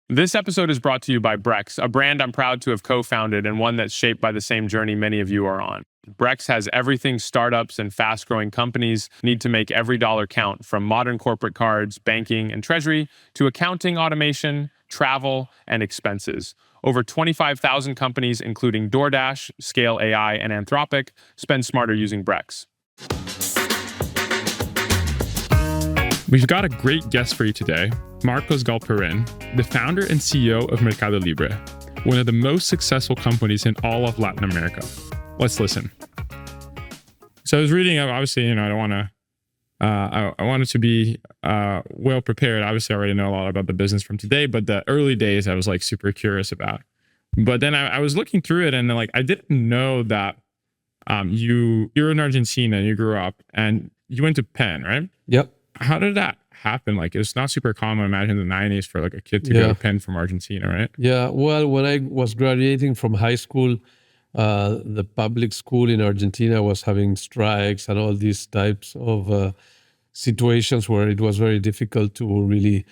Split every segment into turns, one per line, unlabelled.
This episode is brought to you by Brex, a brand I'm proud to have co-founded and one that's shaped by the same journey many of you are on. Brex has everything startups and fast-growing companies need to make every dollar count, from modern corporate cards, banking, and treasury to accounting automation, travel, and expenses. Over 25,000 companies, including DoorDash, Scale AI, and Anthropic, spend smarter using Brex. We've got a great guest for you today, Marcos Galperin, the founder and CEO of Mercado Libre, one of the most successful companies in all of Latin America. Let's listen. So I was reading, obviously, I don't want to, I wanted to be well prepared. Obviously, I already know a lot about the business from today, but the early days I was like super curious about. But then I was looking through it, and like I didn't know that you're in Argentina, you grew up, and you went to Penn, right?
Yep.
How did that happen? Like, it's not super common, imagine, in the 90s for like a kid to go to Penn from Argentina, right?
Yeah. Well, when I was graduating from high school, the public school in Argentina was having strikes and all these types of situations where it was very difficult to really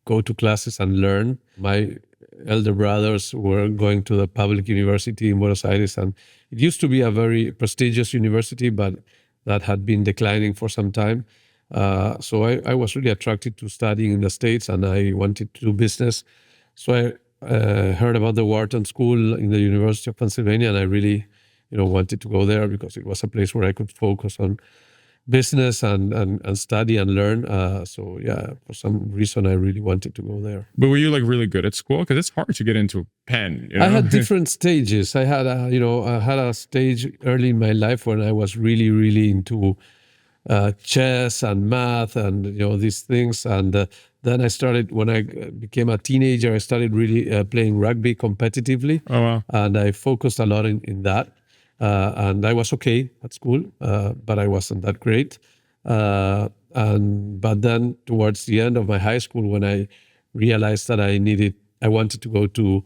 go to classes and learn. My elder brothers were going to the public university in Buenos Aires, and it used to be a very prestigious university, but that had been declining for some time. So I was really attracted to studying in the States, and I wanted to do business. So I heard about the Wharton School in the University of Pennsylvania, and I really, wanted to go there because it was a place where I could focus on business and study and learn. So yeah, for some reason, I really wanted to go there.
But were you like really good at school? Because it's hard to get into Penn.
I had different stages. I had a stage early in my life when I was really, really into chess and math and these things, and then I started, when I became a teenager, I started really playing rugby competitively.
Oh wow.
And I focused a lot in that, and I was okay at school, but I wasn't that great. But then towards the end of my high school, when I realized that I wanted to go to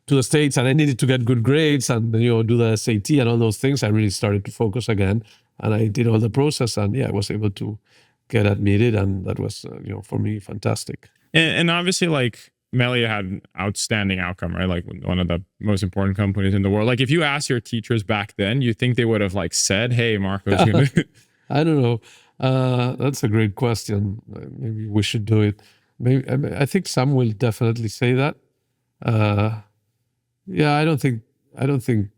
the States, and I needed to get good grades and do the SAT and all those things, I really started to focus again. And I did all the process, and I was able to get admitted, and that was, for me, fantastic.
And obviously, like, Melia had an outstanding outcome, right? Like one of the most important companies in the world. Like, if you asked your teachers back then, you think they would have like said, "Hey, Marcos."
I don't know. That's a great question. Maybe we should do it. Maybe I think some will definitely say that. Yeah, I don't think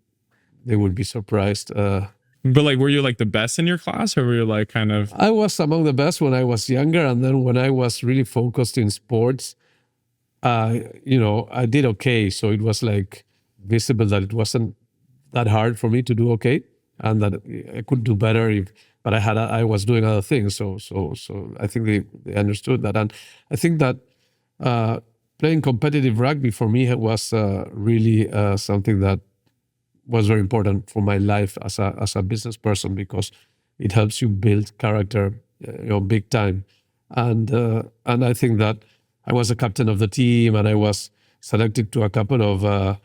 they would be surprised.
But like, were you like the best in your class, or were you like kind of?
I was among the best when I was younger, and then when I was really focused in sports, I did okay. So it was like visible that it wasn't that hard for me to do okay, and that I could do better but I was doing other things. So I think they understood that, and I think that playing competitive rugby for me was really something that was very important for my life as a business person, because it helps you build character, big time. And I think that I was a captain of the team, and I was selected to a couple of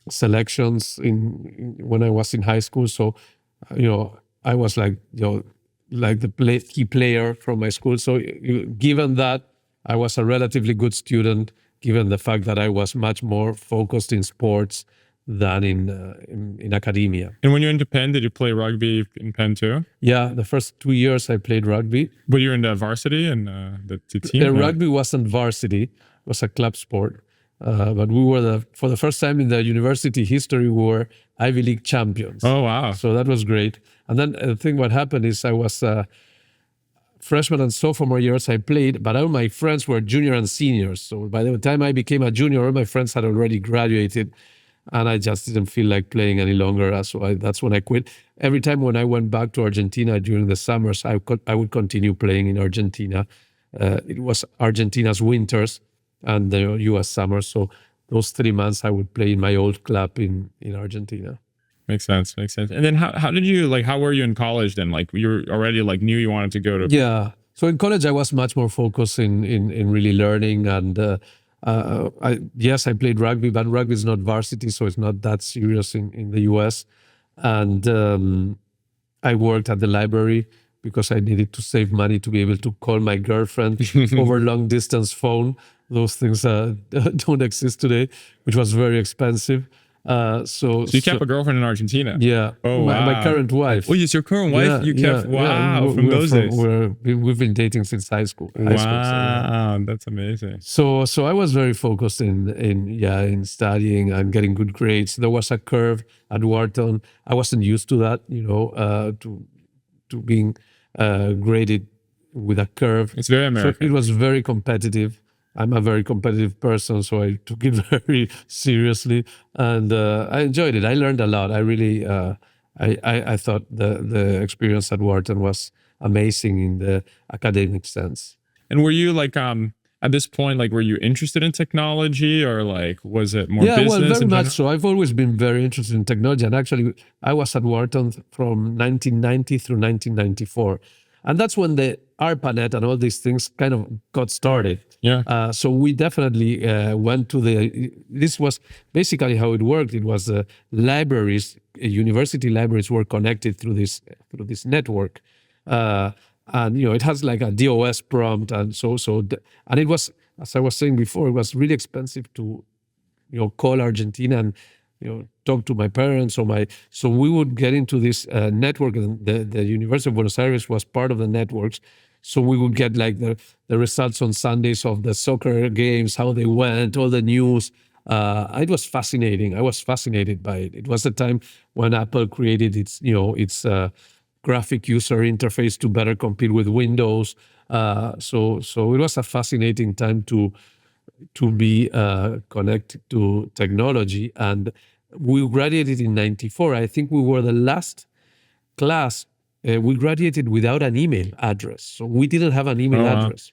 selections when I was in high school. So, I was like the key player from my school. So, given that I was a relatively good student, given the fact that I was much more focused in sports than in academia.
And when you went to Penn, did you play rugby in Penn too?
Yeah, the first 2 years I played rugby.
But you're in the varsity and the team?
Rugby wasn't varsity, it was a club sport. But we were for the first time in the university history, we were Ivy League champions.
Oh, wow.
So that was great. And then the thing what happened is I was freshman and sophomore years I played, but all my friends were junior and seniors. So by the time I became a junior, all my friends had already graduated, and I just didn't feel like playing any longer. So that's when I quit. Every time when I went back to Argentina during the summers, I would continue playing in Argentina. It was Argentina's winters and the U.S. summers. So those 3 months I would play in my old club in Argentina.
Makes sense. And then how did you, like, how were you in college then? Like, you were already like knew you wanted to go to...
Yeah. So in college, I was much more focused in really learning, and I played rugby, but rugby is not varsity, so it's not that serious in the US. And I worked at the library because I needed to save money to be able to call my girlfriend over long distance phone. those things don't exist today, which was very expensive.
So you kept a girlfriend in Argentina?
Yeah.
Oh,
my
wow.
current wife.
Oh, yes, your current wife. You kept. Wow, from those days.
We've been dating since high school.
Wow, that's amazing.
So I was very focused in studying and getting good grades. There was a curve at Wharton. I wasn't used to that, to being graded with a curve.
It's very American.
So it was very competitive. I'm a very competitive person, so I took it very seriously, and I enjoyed it. I learned a lot. I really, I thought the experience at Wharton was amazing in the academic sense.
And were you like, at this point, like, were you interested in technology, or like, was it more business?
Yeah, well, very much so. I've always been very interested in technology, and actually, I was at Wharton from 1990 through 1994. And that's when the Arpanet and all these things kind of got started.
Yeah.
So we definitely went to this was basically how it worked. It was libraries, university libraries were connected through this network. And, it has like a DOS prompt. And and it was, as I was saying before, it was really expensive to, call Argentina and, talk to my parents so we would get into this network, and the University of Buenos Aires was part of the networks. So we would get like the results on Sundays of the soccer games, how they went, all the news. It was fascinating. I was fascinated by it. It was the time when Apple created its graphic user interface to better compete with Windows. So it was a fascinating time to be connected to technology. And we graduated in 94. I think we were the last class. We graduated without an email address. So we didn't have an email address.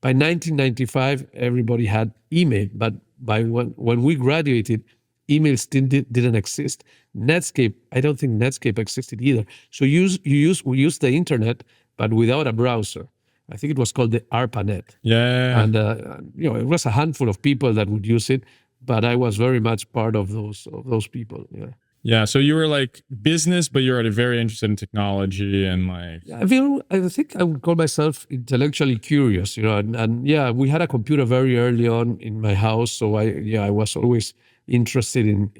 By 1995, everybody had email. But by when we graduated, email still didn't exist. Netscape, I don't think Netscape existed either. So we used the internet, but without a browser. I think it was called the Arpanet.
Yeah.
And it was a handful of people that would use it, but I was very much part of those people. Yeah.
Yeah. So you were like business, but you're very interested in technology and like.
I think I would call myself intellectually curious. And yeah, we had a computer very early on in my house, so I was always interested in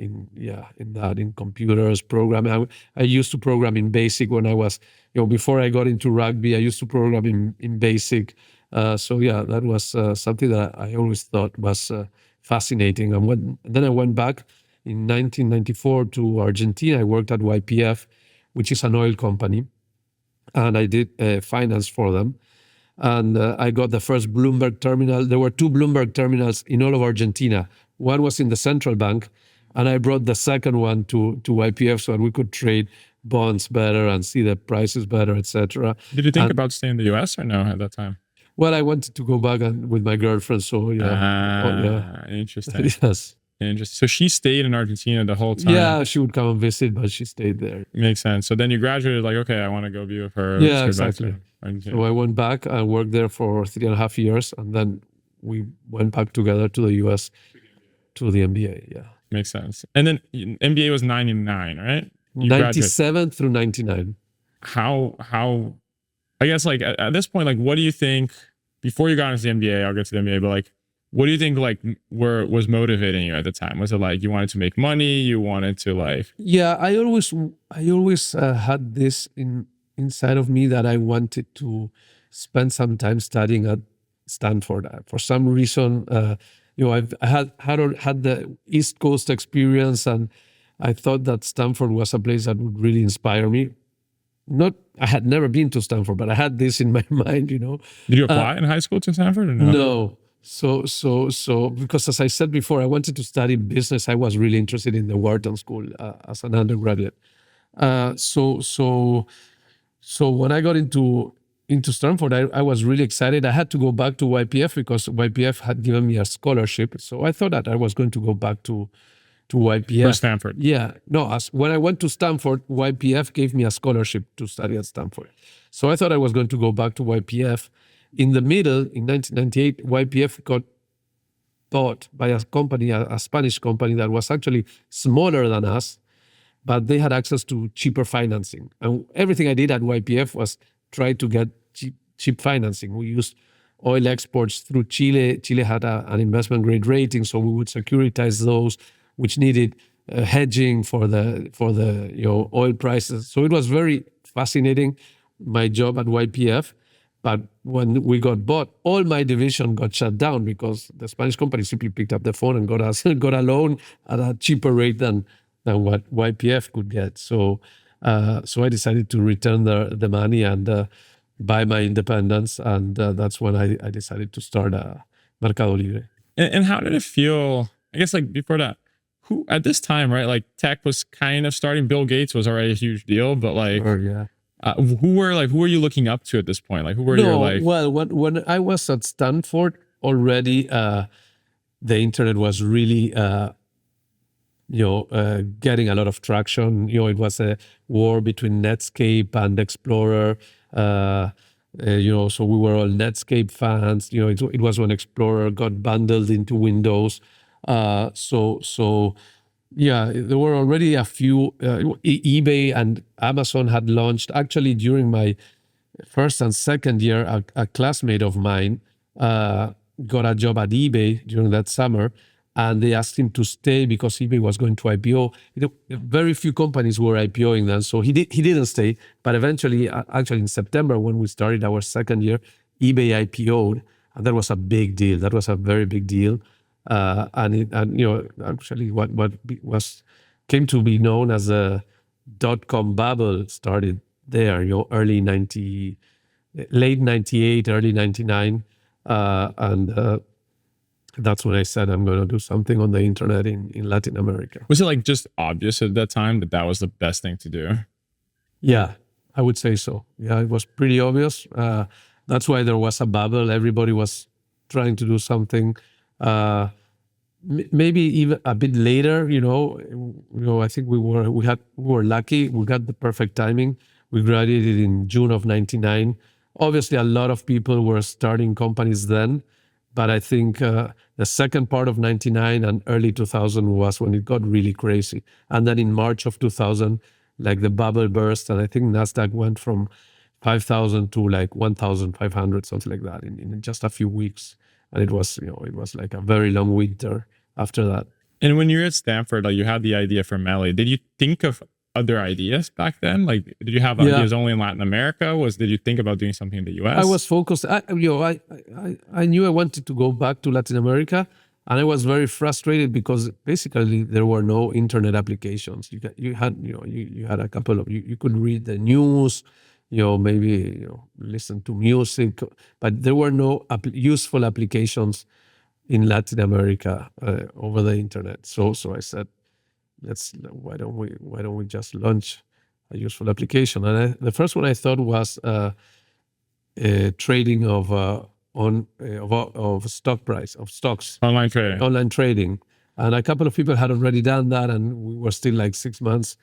that, in computers, programming. I used to program in BASIC when I was, before I got into rugby, I used to program in BASIC. So yeah, that was something that I always thought was fascinating. And then I went back in 1994 to Argentina. I worked at YPF, which is an oil company, and I did finance for them. And I got the first Bloomberg terminal. There were 2 Bloomberg terminals in all of Argentina. One was in the central bank, and I brought the second one to YPF so that we could trade bonds better and see the prices better, etc.
Did you think about staying in the U.S. or no at that time?
Well, I wanted to go back with my girlfriend, so yeah.
Interesting.
Yes.
Interesting. So she stayed in Argentina the whole time?
Yeah, she would come and visit, but she stayed there.
Makes sense. So then you graduated like, okay, I want to go be with her.
Yeah, exactly. So I went back and worked there for 3.5 years, and then we went back together to the US to the MBA. Yeah.
Makes sense. And then MBA was 99, right?
97 through 99.
How, I guess like at this point, like, what do you think, before you got into the MBA, I'll get to the MBA, but like, what do you think like was motivating you at the time? Was it like you wanted to make money? You wanted to like...
Yeah, I always had this inside of me that I wanted to spend some time studying at Stanford. For some reason, I had the East Coast experience, and I thought that Stanford was a place that would really inspire me. I had never been to Stanford, but I had this in my mind,
Did you apply in high school to Stanford or no?
No. So because as I said before, I wanted to study business. I was really interested in the Wharton School as an undergraduate. So when I got into Stanford, I was really excited. I had to go back to YPF because YPF had given me a scholarship. So I thought that I was going to go back to YPF.
For Stanford?
Yeah. No, when I went to Stanford, YPF gave me a scholarship to study at Stanford. So I thought I was going to go back to YPF. In the middle, in 1998, YPF got bought by a company, a Spanish company that was actually smaller than us, but they had access to cheaper financing. And everything I did at YPF was try to get cheap financing. We used oil exports through Chile. Chile had an investment grade rating, so we would securitize those, which needed hedging for the oil prices. So it was very fascinating, my job at YPF. But when we got bought, all my division got shut down because the Spanish company simply picked up the phone and got us got a loan at a cheaper rate than what YPF could get. So I decided to return the money and buy my independence, and that's when I decided to start Mercado Libre.
And how did it feel? I guess like before that, who at this time, right? Like tech was kind of starting. Bill Gates was already a huge deal, but like,
Yeah.
who were you looking up to at this point? Like, who were your like?
Well, when I was at Stanford already, the internet was really getting a lot of traction. It was a war between Netscape and Explorer. So we were all Netscape fans. It was when Explorer got bundled into Windows. Yeah, there were already a few. eBay and Amazon had launched. Actually, during my first and second year, a classmate of mine got a job at eBay during that summer, and they asked him to stay because eBay was going to IPO. Very few companies were IPOing then, so he didn't stay. But eventually, actually in September, when we started our second year, eBay IPO'd, and that was a big deal. That was a very big deal. Actually, what came to be known as a .com bubble started there. Late '98, early '99, and that's when I said I'm going to do something on the internet in Latin America.
Was it like just obvious at that time that was the best thing to do?
Yeah, I would say so. Yeah, it was pretty obvious. That's why there was a bubble. Everybody was trying to do something. Maybe even a bit later, I think we were lucky. We got the perfect timing. We graduated in June of '99. Obviously, a lot of people were starting companies then, but I think the second part of '99 and early 2000 was when it got really crazy. And then in March of 2000, like the bubble burst, and I think Nasdaq went from 5,000 to like 1,500, something like that, in just a few weeks. And it was like a very long winter after that.
And when you were at Stanford, like you had the idea for Melly, did you think of other ideas back then? Like, did you have ideas only in Latin America? Did you think about doing something in the US?
I was focused. I knew I wanted to go back to Latin America, and I was very frustrated because basically there were no internet applications. You had a couple of you could read the news, maybe listen to music, but there were no useful applications in Latin America over the internet. So I said, why don't we just launch a useful application? And the first one I thought was trading of stock price of stocks,
online
trading, and a couple of people had already done that, and we were still like 6 months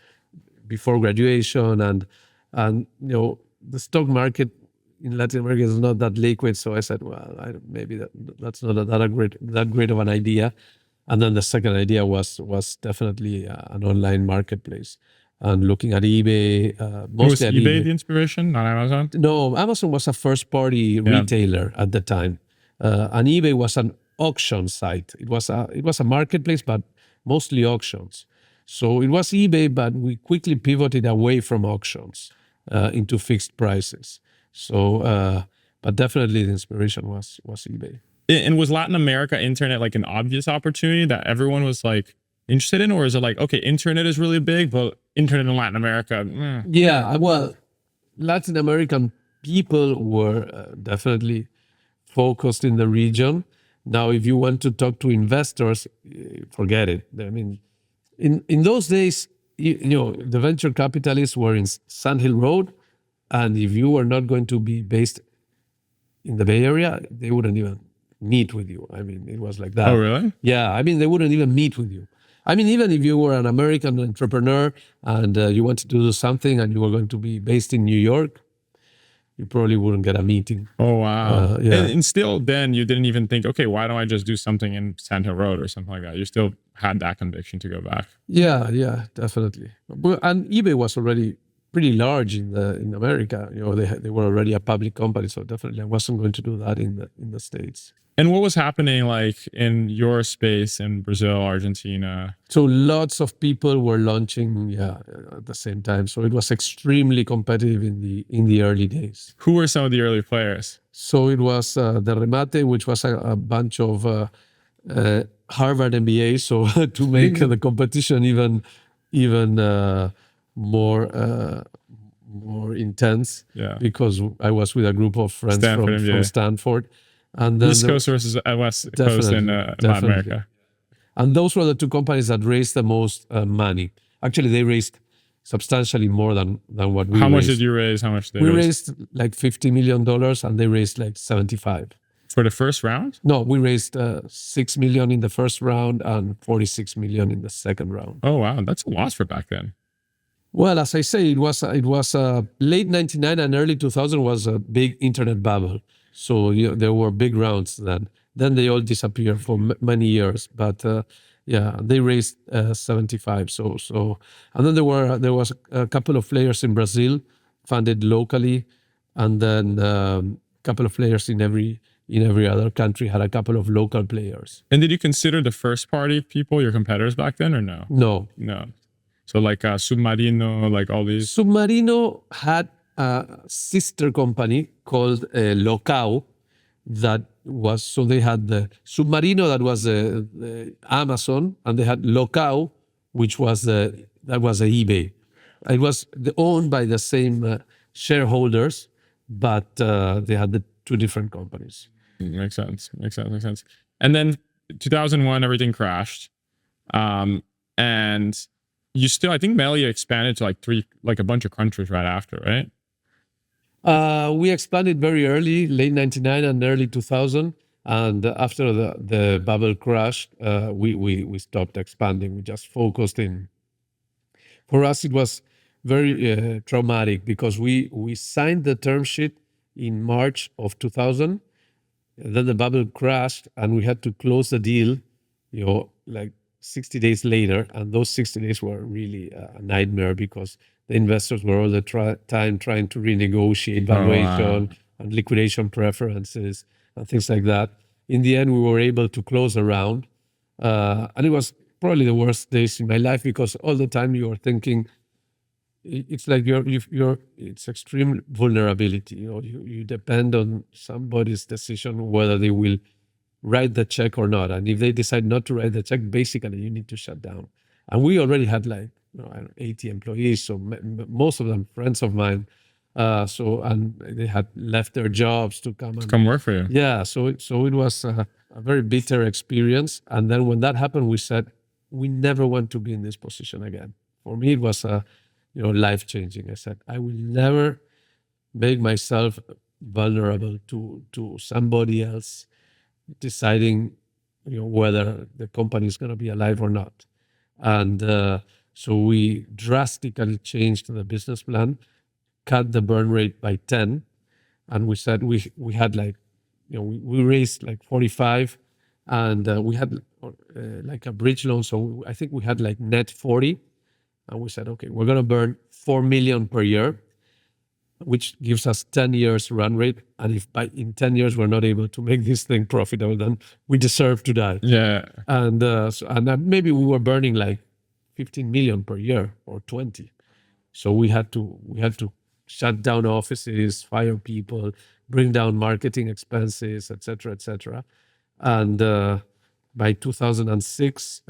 before graduation, and the stock market in Latin America is not that liquid. So I said, well, maybe that's not that great of an idea. And then the second idea was definitely an online marketplace, and looking at eBay.
Was eBay the inspiration, not Amazon?
No, Amazon was a first-party retailer at the time, and eBay was an auction site. It was a marketplace, but mostly auctions. So it was eBay, but we quickly pivoted away from auctions into fixed prices. So, but definitely the inspiration was eBay.
And was Latin America internet like an obvious opportunity that everyone was like interested in, or is it like, okay, internet is really big, but internet in Latin America?
Yeah, well, Latin American people were definitely focused in the region. Now, if you want to talk to investors, forget it. I mean, in those days, the venture capitalists were in Sand Hill Road, and if you were not going to be based in the Bay Area, they wouldn't even meet with you. I mean, it was like that.
Oh, really?
Yeah, I mean, they wouldn't even meet with you. I mean, even if you were an American entrepreneur and you wanted to do something and you were going to be based in New York, you probably wouldn't get a meeting.
Oh, wow.
Yeah.
And still then you didn't even think, okay, why don't I just do something in Sand Hill Road or something like that? You still had that conviction to go back.
Yeah, definitely. And eBay was already pretty large in America. They were already a public company, so definitely I wasn't going to do that in the States.
And what was happening like in your space in Brazil, Argentina?
So lots of people were launching, at the same time. So it was extremely competitive in the early days.
Who were some of the early players?
So it was the Remate, which was a bunch of Harvard MBA. So to make the competition even more intense, because I was with a group of friends from Stanford. And then
East Coast versus West Coast in Latin America.
And those were the two companies that raised the most money. Actually, they raised substantially more than what we raised.
How much did you raise? How much did
we raised? Like $50 million, and they raised like 75.
For the first round?
No, we raised $6 million in the first round and $46 million in the second round.
Oh wow, that's a lot for back then.
Well, as I say, it was late '99 and early 2000 was a big internet bubble. So there were big rounds then. Then they all disappeared for many years. But they raised 75. So and then there was a couple of players in Brazil funded locally, and then a couple of players in every other country had a couple of local players.
And did you consider the first party people your competitors back then, or no?
No.
So like Submarino, like all these.
Submarino had a sister company called Locao that was, so they had the Submarino that was the Amazon, and they had Locao, which was the eBay. It was owned by the same shareholders, but they had the two different companies.
Makes sense. And then 2001, everything crashed. And you still, I think Melia expanded to like a bunch of countries right after, right?
We expanded very early, late 99 and early 2000. And after the bubble crashed, we stopped expanding. We just focused in. For us, it was very traumatic because we signed the term sheet in March of 2000. Then the bubble crashed and we had to close the deal, like 60 days later. And those 60 days were really a nightmare because the investors were all the time trying to renegotiate valuation and liquidation preferences and things like that. In the end, we were able to close a round. And it was probably the worst days in my life because all the time you are thinking, it's like it's extreme vulnerability. You depend on somebody's decision whether they will write the check or not. And if they decide not to write the check, basically you need to shut down. And we already had 80 employees, so most of them friends of mine. And they had left their jobs to come
work for you.
Yeah, so it was a very bitter experience. And then when that happened, we said we never want to be in this position again. For me, it was life-changing. I said, I will never make myself vulnerable to somebody else deciding whether the company is going to be alive or not. And so we drastically changed the business plan, cut the burn rate by 10, and we said we had we raised 45, and we had a bridge loan, so I think we had net 40. And we said, okay, we're going to burn $4 million per year, which gives us 10 years run rate. And if in 10 years we're not able to make this thing profitable, then we deserve to die.
Yeah.
And and maybe we were burning 15 million per year or 20. So we had to shut down offices, fire people, bring down marketing expenses, et cetera, et cetera. And by 2006,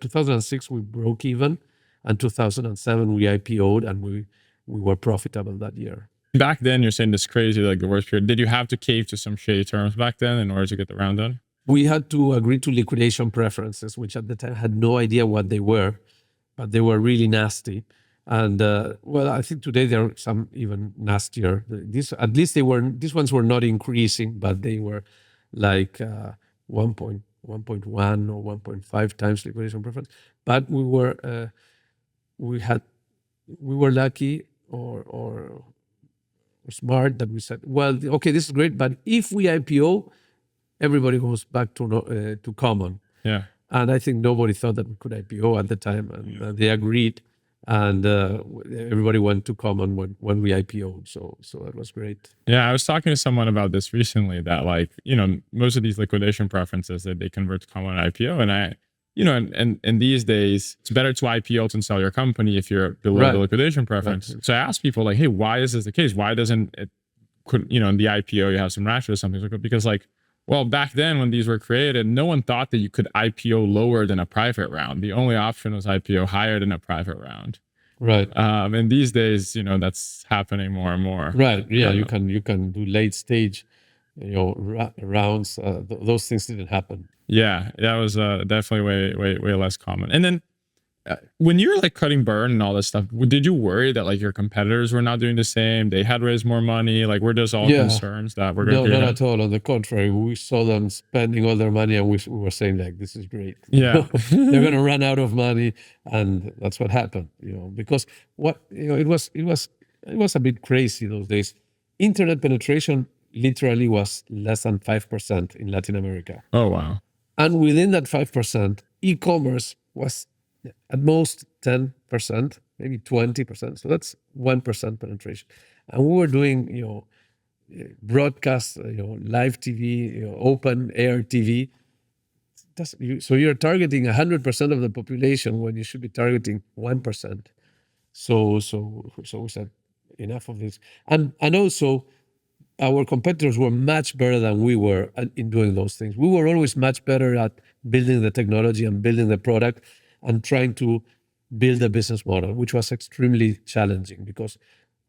2006 we broke even, and 2007 we IPO'd, and we were profitable that year.
Back then, you're saying this crazy, the worst period. Did you have to cave to some shady terms back then in order to get the round done?
We had to agree to liquidation preferences, which at the time had no idea what they were, but they were really nasty. And I think today there are some even nastier. These ones were not increasing, but they were 1.1 or 1.5 times liquidation preference. But we were lucky or smart that we said, well, okay, this is great, but if we IPO, everybody goes back to common.
Yeah.
And I think nobody thought that we could IPO at the time, and they agreed, and everybody went to common when we IPO'd. So that was great.
Yeah, I was talking to someone about this recently that like, most of these liquidation preferences that they convert to common IPO. And and these days it's better to IPO than sell your company if you're below the liquidation preference. Right. So I asked people like, hey, why is this the case? Why doesn't it, in the IPO you have some ratio or something like that? Because like, well, back then when these were created, no one thought that you could IPO lower than a private round. The only option was IPO higher than a private round.
Right.
And these days, that's happening more and more.
Right. Yeah. You can do late stage, rounds. Those things didn't happen.
Yeah. That was definitely way less common. And then when you're like cutting burn and all this stuff, did you worry that like your competitors were not doing the same? They had raised more money. Like, were those all concerns that we're going to
not at all. On the contrary, we saw them spending all their money, and we were saying like, this is great.
Yeah,
they're going to run out of money, and that's what happened. Because it was a bit crazy those days. Internet penetration literally was less than 5% in Latin America.
Oh wow!
And within that 5%, e-commerce was at most 10%, maybe 20%. So that's 1% penetration. And we were doing, broadcast, live TV, open air TV. So you're targeting 100% of the population when you should be targeting 1%. So we said, enough of this. And also, our competitors were much better than we were in doing those things. We were always much better at building the technology and building the product and trying to build a business model, which was extremely challenging because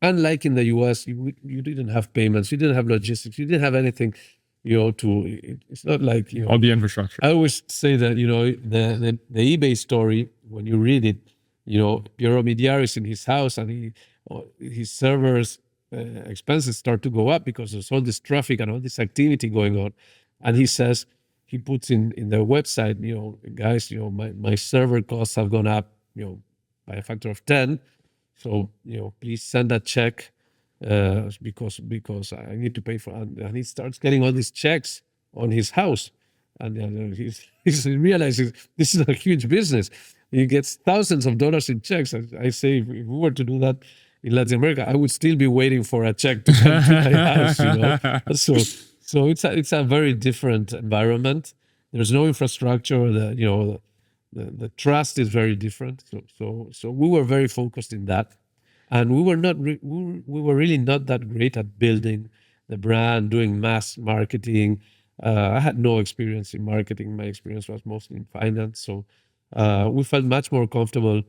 unlike in the US, you didn't have payments, you didn't have logistics, you didn't have anything, it's not like,
all the infrastructure.
I always say that, the eBay story, when you read it, Piero Midiari is in his house and his servers expenses start to go up because there's all this traffic and all this activity going on. And he puts in the website, guys, my server costs have gone up, by a factor of 10. So, please send a check because I need to pay for it. And he starts getting all these checks on his house. And he realizes this is a huge business. He gets thousands of dollars in checks. I say, if we were to do that in Latin America, I would still be waiting for a check to come to my house. So it's a very different environment. There's no infrastructure. The trust is very different. So we were very focused in that, and we were really not that great at building the brand, doing mass marketing. I had no experience in marketing. My experience was mostly in finance. So we felt much more comfortable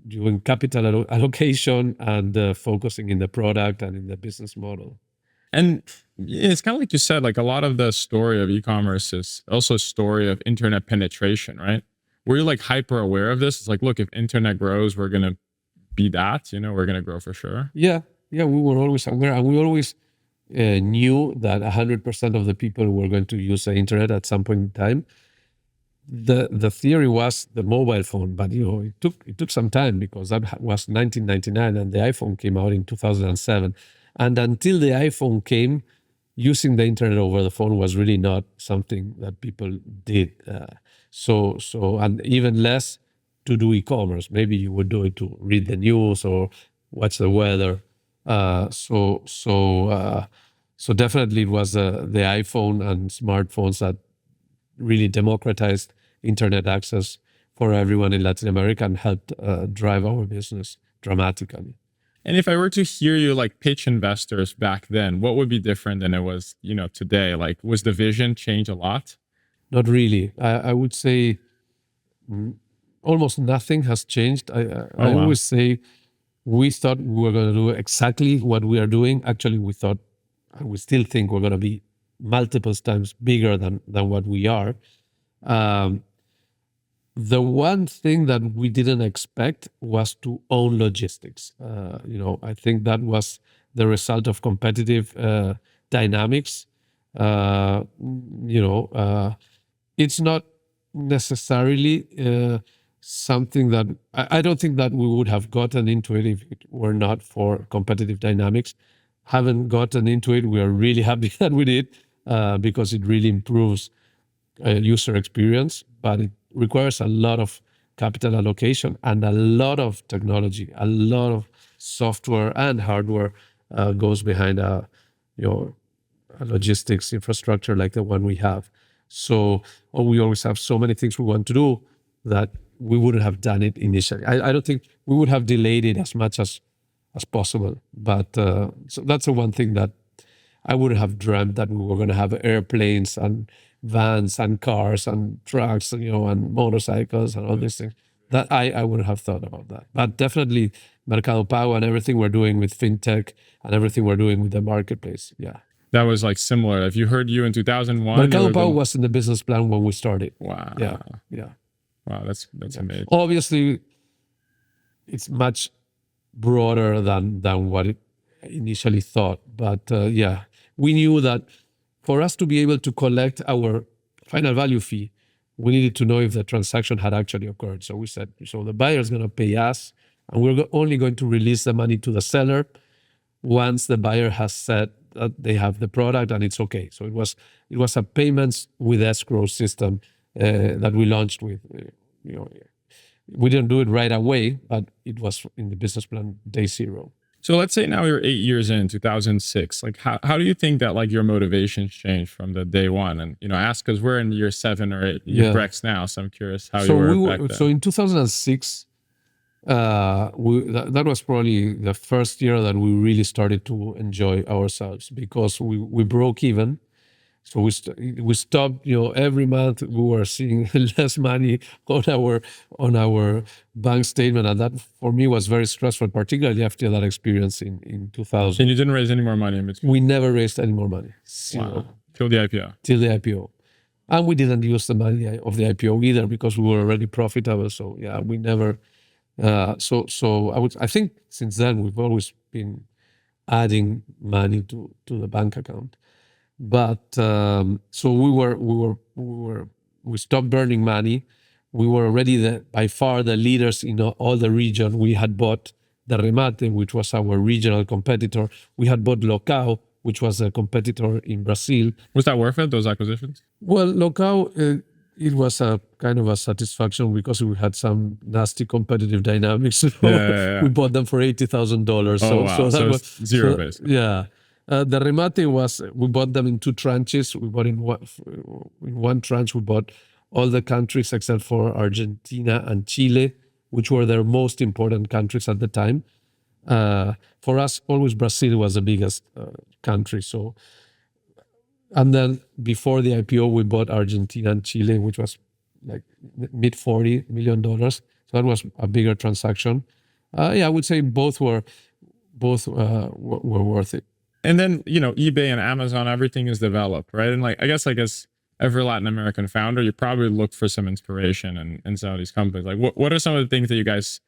doing capital allocation and focusing in the product and in the business model.
And it's kind of like you said, like a lot of the story of e-commerce is also a story of internet penetration, right? Were you like hyper aware of this? It's like, look, if internet grows, we're going to be that, we're going to grow for sure.
Yeah, we were always aware, and we always knew that 100% of the people were going to use the internet at some point in time. The theory was the mobile phone, but it took some time because that was 1999 and the iPhone came out in 2007. And until the iPhone came, using the internet over the phone was really not something that people did. So and even less to do e-commerce. Maybe you would do it to read the news or watch the weather. So definitely it was the iPhone and smartphones that really democratized internet access for everyone in Latin America and helped drive our business dramatically.
And if I were to hear you like pitch investors back then, what would be different than it was, today? Like, was the vision change a lot?
Not really. I would say almost nothing has changed. I always say we thought we were going to do exactly what we are doing. Actually, we still think we're going to be multiple times bigger than what we are. The one thing that we didn't expect was to own logistics. I think that was the result of competitive dynamics. It's not necessarily something that I don't think that we would have gotten into it if it were not for competitive dynamics. Haven't gotten into it. We are really happy that we did because it really improves user experience. But requires a lot of capital allocation and a lot of technology, a lot of software and hardware goes behind your logistics infrastructure like the one we have. So we always have so many things we want to do that we wouldn't have done it initially. I don't think we would have delayed it as much as possible. But so that's the one thing that I wouldn't have dreamt, that we were going to have airplanes and vans and cars and trucks, and motorcycles and all these things. That I wouldn't have thought about that. But definitely Mercado Pago and everything we're doing with fintech and everything we're doing with the marketplace. Yeah.
That was like similar. If you heard you in 2001,
Mercado Pago was in the business plan when we started.
Wow.
Yeah.
Wow, that's amazing.
Obviously, it's much broader than what it initially thought. But we knew that for us to be able to collect our final value fee, we needed to know if the transaction had actually occurred. So we said, so the buyer is going to pay us, and we're only going to release the money to the seller once the buyer has said that they have the product and it's okay. So it was a payments with escrow system that we launched with. We didn't do it right away, but it was in the business plan day zero.
So let's say now you're 8 years in, 2006. Like, how do you think that like your motivations changed from the day one? And ask, because we're in year 7 or 8 Brex now, so I'm curious how you were back then.
So in 2006, that was probably the first year that we really started to enjoy ourselves, because we broke even. So we stopped. Every month we were seeing less money on our bank statement, and that for me was very stressful, particularly after that experience in 2000.
And you didn't raise any more money in between?
We never raised any more money.
Wow. Till the IPO.
Till the IPO, and we didn't use the money of the IPO either, because we were already profitable. So we never. I think since then we've always been adding money to the bank account. But so we stopped burning money. We were already by far the leaders in all the region. We had bought the Remate, which was our regional competitor. We had bought Locao, which was a competitor in Brazil.
Was that worth it, those acquisitions?
Well, Locao, it was a kind of a satisfaction because we had some nasty competitive dynamics. So we bought them for $80,000.
So was zero, basically.
Yeah. The Remate we bought them in 2 tranches. We bought in one tranche, we bought all the countries except for Argentina and Chile, which were their most important countries at the time. For us, always Brazil was the biggest country. So, and then before the IPO, we bought Argentina and Chile, which was like mid $40 million. So that was a bigger transaction. I would say both were worth it.
And then, eBay and Amazon, everything is developed, right? And I guess every Latin American founder, you probably look for some inspiration in some of these companies. Like, what are some of the things that you guys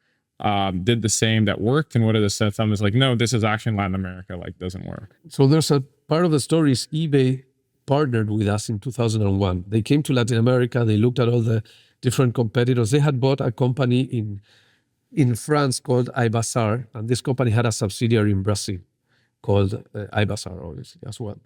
did the same that worked? And what are the some is like, no, this is actually in Latin America, doesn't work?
So there's a part of the story is eBay partnered with us in 2001. They came to Latin America. They looked at all the different competitors. They had bought a company in France called iBazaar, and this company had a subsidiary in Brazil called iBazaar, obviously, as well.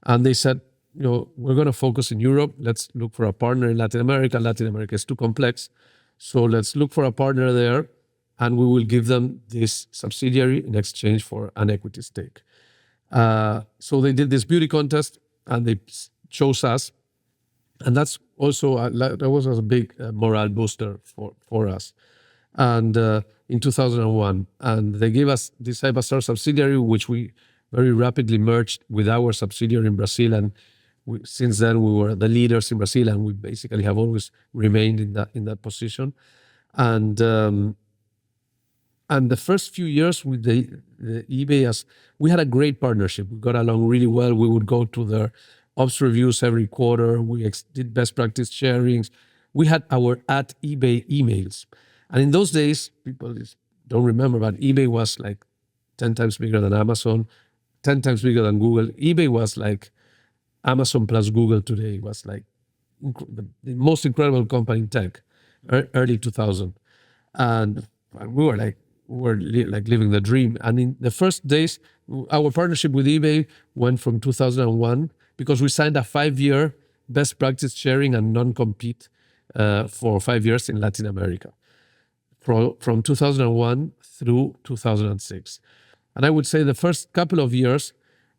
And they said, we're going to focus in Europe. Let's look for a partner in Latin America. Latin America is too complex. So let's look for a partner there, and we will give them this subsidiary in exchange for an equity stake. So they did this beauty contest, and they chose us. And that's also, that was a big morale booster for us. And in 2001, and they gave us this iBazaar subsidiary, which we very rapidly merged with our subsidiary in Brazil, and since then we were the leaders in Brazil, and we basically have always remained in that position. And the first few years with the eBay, we had a great partnership. We got along really well. We would go to their ops reviews every quarter. We did best practice sharings. We had our @eBay emails. And in those days, people don't remember, but eBay was like 10 times bigger than Amazon, 10 times bigger than Google. eBay was like Amazon plus Google today. It was like the most incredible company in tech, early 2000. And we were like living the dream. And in the first days, our partnership with eBay went from 2001, because we signed a 5-year best practice sharing and non-compete for 5 years in Latin America, from 2001 through 2006. And I would say the first couple of years,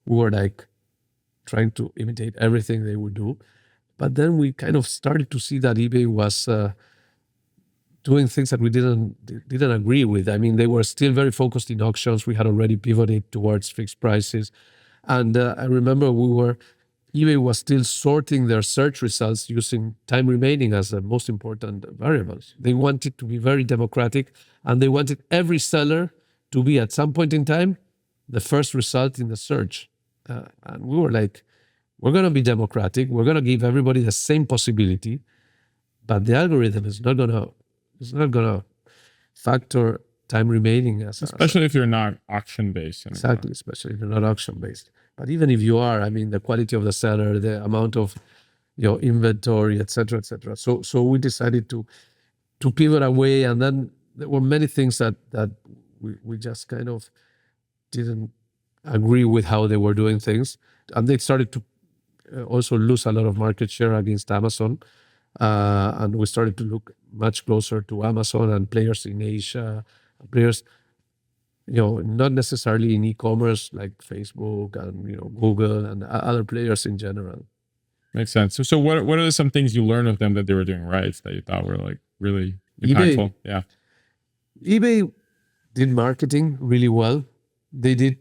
we were like trying to imitate everything they would do. But then we kind of started to see that eBay was doing things that we didn't agree with. I mean, they were still very focused in auctions. We had already pivoted towards fixed prices. And I remember eBay was still sorting their search results using time remaining as the most important variables. They wanted to be very democratic, and they wanted every seller to be at some point in time the first result in the search. And we were like, we're going to be democratic. We're going to give everybody the same possibility, but the algorithm is not going to factor time remaining
especially if you're not auction based.
Exactly, especially if you're not auction based. But even if you are, I mean, the quality of the seller, the amount of inventory, et cetera, et cetera. So we decided to pivot away, and then there were many things that we just kind of didn't agree with how they were doing things, and they started to also lose a lot of market share against Amazon, and we started to look much closer to Amazon and players in Asia, players, not necessarily in e-commerce like Facebook and Google and other players in general.
Makes sense. So what are some things you learned of them that they were doing right that you thought were like really impactful?
eBay did marketing really well. They did.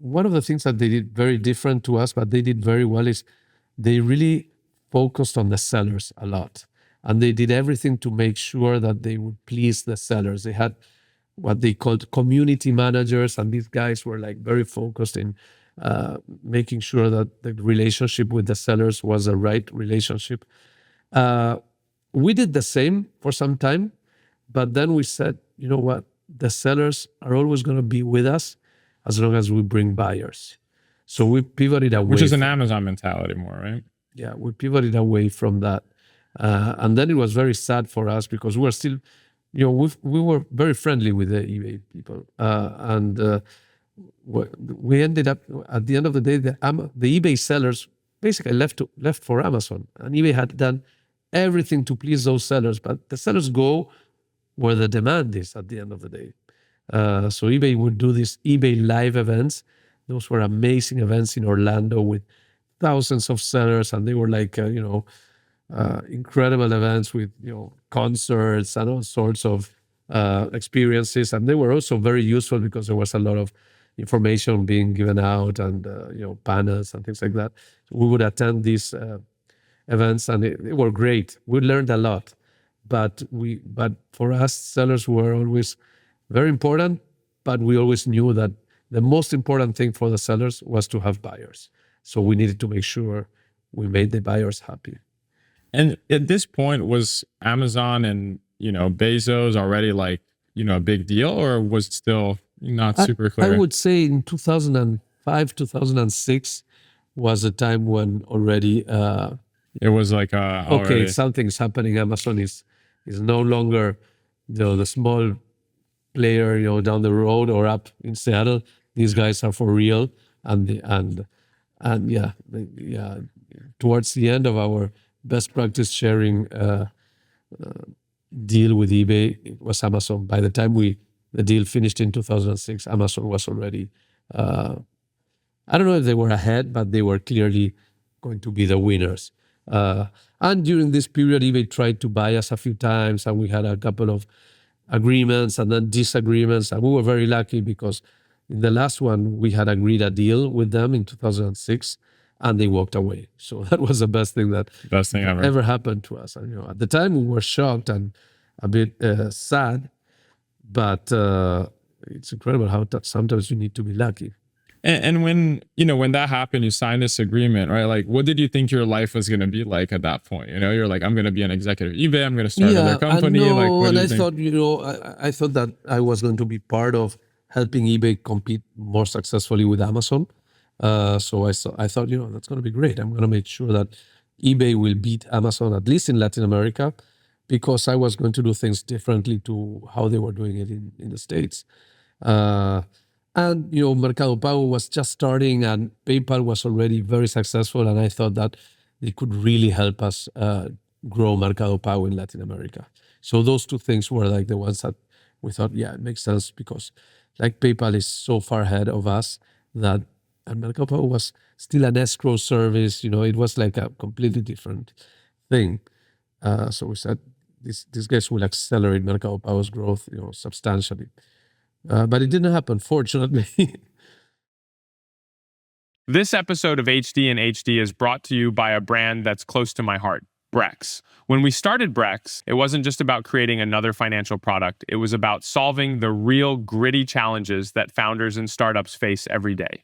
One of the things that they did very different to us, but they did very well, is they really focused on the sellers a lot, and they did everything to make sure that they would please the sellers. They had what they called community managers, and these guys were like very focused in making sure that the relationship with the sellers was the right relationship. We did the same for some time, but then we said, you know what? The sellers are always going to be with us as long as we bring buyers. So we pivoted away.
Which is an Amazon mentality more, right?
Yeah, we pivoted away from that. And then it was very sad for us because we were still, we were very friendly with the eBay people. And we ended up, at the end of the day, the eBay sellers basically left for Amazon. And eBay had done everything to please those sellers, but the sellers go where the demand is at the end of the day. So eBay would do these eBay live events. Those were amazing events in Orlando with thousands of sellers, and they were like, incredible events with, concerts and all sorts of experiences. And they were also very useful because there was a lot of information being given out and, panels and things like that. So we would attend these events, and they were great. We learned a lot. But for us, sellers were always very important, but we always knew that the most important thing for the sellers was to have buyers. So we needed to make sure we made the buyers happy.
And at this point, was Amazon and, Bezos already like, a big deal, or was it still not super clear?
I would say in 2005, 2006 was a time when already...
it was like,
okay, something's happening. Amazon is no longer the small player, down the road or up in Seattle. These guys are for real, and towards the end of our best practice sharing deal with eBay, it was Amazon. By the time the deal finished in 2006, Amazon was already, I don't know if they were ahead, but they were clearly going to be the winners. And during this period, eBay tried to buy us a few times, and we had a couple of agreements and then disagreements. And we were very lucky because in the last one, we had agreed a deal with them in 2006, and they walked away. So that was the best thing ever happened to us. And, at the time, we were shocked and a bit sad, but it's incredible how sometimes you need to be lucky.
And when that happened, you signed this agreement, right? Like, what did you think your life was going to be like at that point? You're like, I'm going to be an executive at eBay. I'm going to start another company.
I thought that I was going to be part of helping eBay compete more successfully with Amazon. So I thought, that's going to be great. I'm going to make sure that eBay will beat Amazon, at least in Latin America, because I was going to do things differently to how they were doing it in the States. And, Mercado Pago was just starting, and PayPal was already very successful. And I thought that they could really help us grow Mercado Pago in Latin America. So those two things were like the ones that we thought, yeah, it makes sense because like PayPal is so far ahead of us that and Mercado Pago was still an escrow service. It was like a completely different thing. So we said these guys will accelerate Mercado Pago's growth, substantially. But it didn't happen, fortunately.
This episode of HD and HD is brought to you by a brand that's close to my heart, Brex. When we started Brex, it wasn't just about creating another financial product. It was about solving the real gritty challenges that founders and startups face every day.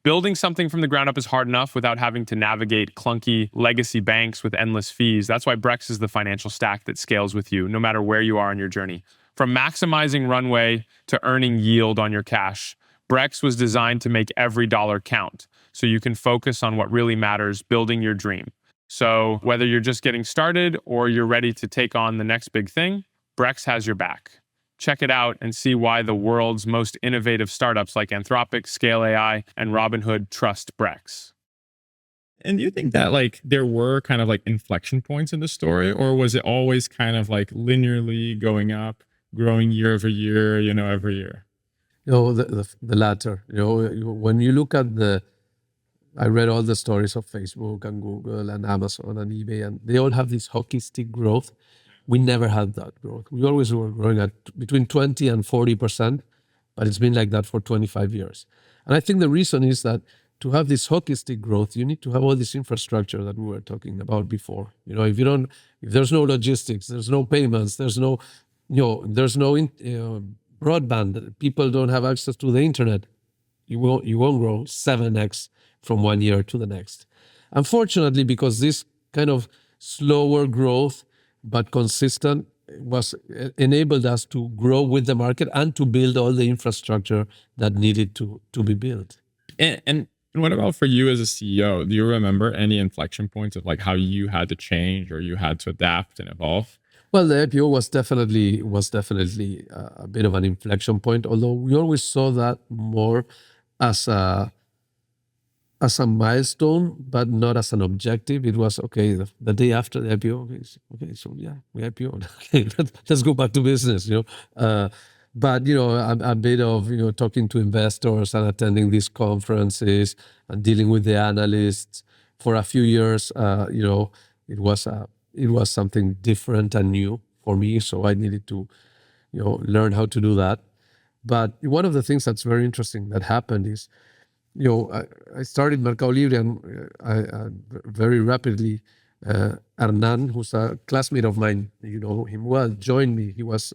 Building something from the ground up is hard enough without having to navigate clunky legacy banks with endless fees. That's why Brex is the financial stack that scales with you, no matter where you are on your journey. From maximizing runway to earning yield on your cash, Brex was designed to make every dollar count, so you can focus on what really matters, building your dream. So whether you're just getting started or you're ready to take on the next big thing, Brex has your back. Check it out and see why the world's most innovative startups like Anthropic, Scale AI, and Robinhood trust Brex. And do you think that like there were kind of like inflection points in the story, or was it always kind of like linearly going up, growing year over year, every year?
The latter. When you look at I read all the stories of Facebook and Google and Amazon and eBay, and they all have this hockey stick growth. We never had that growth. We always were growing at between 20 and 40%, but it's been like that for 25 years. And I think the reason is that to have this hockey stick growth, you need to have all this infrastructure that we were talking about before. If there's no logistics, there's no payments, there's no broadband, people don't have access to the internet, you won't grow 7x from one year to the next. Unfortunately, because this kind of slower growth but consistent was enabled us to grow with the market and to build all the infrastructure that needed to be built.
And what about for you as a CEO? Do you remember any inflection points of like how you had to change or you had to adapt and evolve?
Well, the IPO was definitely a bit of an inflection point, although we always saw that more as a milestone, but not as an objective. It was okay. The day after the IPO, okay, so yeah, we IPO. Okay, let's go back to business. But a bit of talking to investors and attending these conferences and dealing with the analysts for a few years. It was something different and new for me, so I needed to learn how to do that. But one of the things that's very interesting that happened is, I started Mercado Libre and I very rapidly, Hernan, who's a classmate of mine, you know him well, joined me. He was,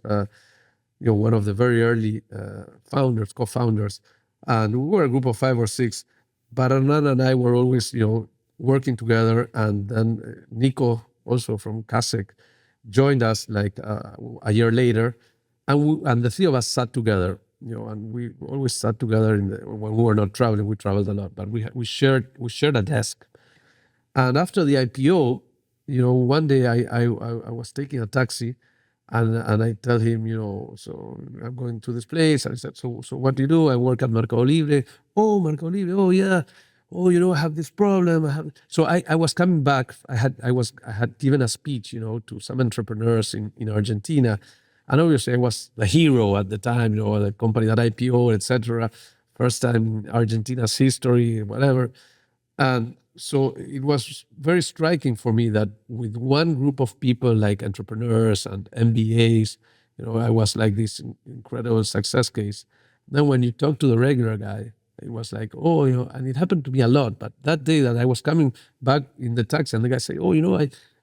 one of the very early co-founders, and we were a group of 5 or 6. But Hernan and I were always, working together. And then Nico, also from Kasek, joined us like a year later, and the 3 of us sat together. And we always sat together when we were not traveling. We traveled a lot, but we shared a desk. And after the IPO, one day I was taking a taxi, and I tell him, so I'm going to this place. And I said, so what do you do? I work at Mercado Libre. Oh, Mercado Libre. Oh, yeah. Oh, I have this problem. So I was coming back. I had given a speech, to some entrepreneurs in Argentina. And obviously I was the hero at the time, the company that IPO, etc. First time in Argentina's history, whatever. And so it was very striking for me that with one group of people like entrepreneurs and MBAs, I was like this incredible success case. Then when you talk to the regular guy, it was like, and it happened to me a lot. But that day that I was coming back in the taxi, and the guy said,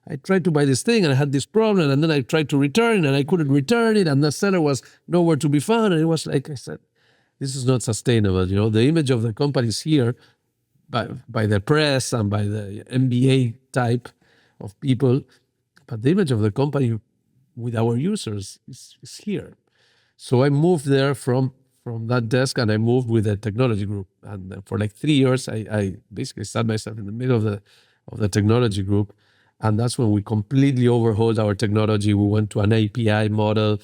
I tried to buy this thing and I had this problem, and then I tried to return and I couldn't return it, and the seller was nowhere to be found. And it was like, I said, this is not sustainable. The image of the company is here by the press and by the MBA type of people, but the image of the company with our users is here. So I moved there from that desk, and I moved with the technology group. And for like 3 years, I basically sat myself in the middle of the technology group. And that's when we completely overhauled our technology. We went to an API model.